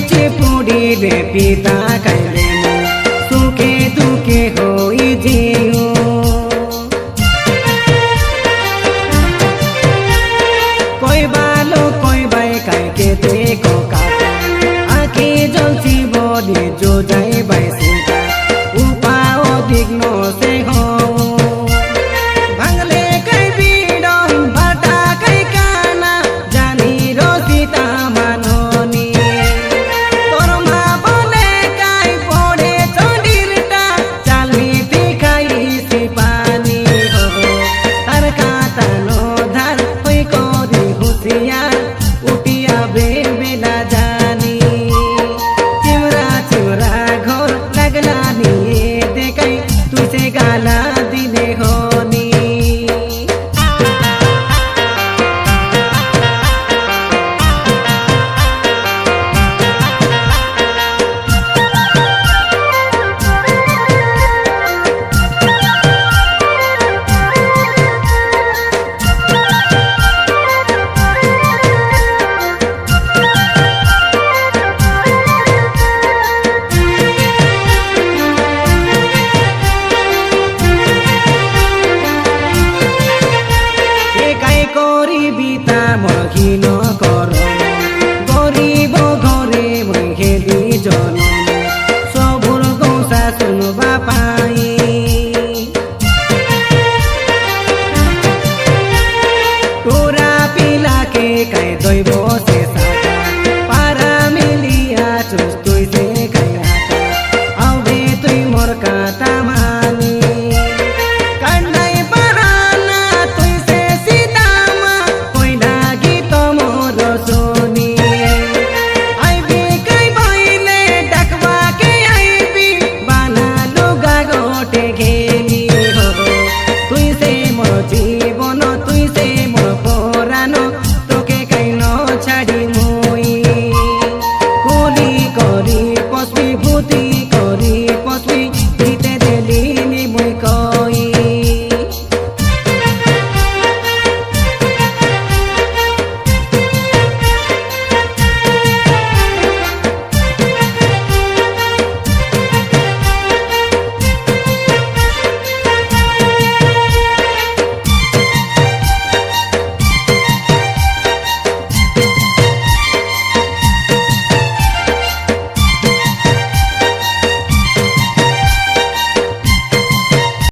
বেঁচে পড়ি রে পিতা কাইলে সুখে দুঃখে হই যেও কই ভালো কই বাই কাইকে দেখো কাকা আঁকি জ্বলছি বলি যোজাই বাই সুতা উপা অবিঘ্ন সে হও ভাঙলে কাই বিড়ম ভাটা কাই কানা জানি রসিতা মাননি তোর মা বলে কাই পড়ে চন্ডিরটা চালনিতে খাইছি পানি তার কাটানো ধার হই করি হুঁশিয়ার উঠিয়া বেলা জানি চিমরা চিমরা ঘর লাগলা নিয়ে দেখাই তুই সে গালা দিলে হনি করিবি তা মহিন কর গরিব ঘরে মহেলি জন সবুর গৌসা শুনবা পাই তোরা পিলাকে কাই দইব সে সাকা পারা মিলিয়া চুস তুই সে কাইয়াকা আউবে তুই মোর কাটা মানি কান্নাই পারানা তুই সে সীতামা কই লাগি তোমর সোনি আইবি কাই বইলে ডাকবা কে আইবি বানালো গাগটে ঘেলি তুই সে মোর জীবন তুই সে মোর পরানো তোকে কাইন ছাড়ি মুই কুলি করি পশমি ভূতি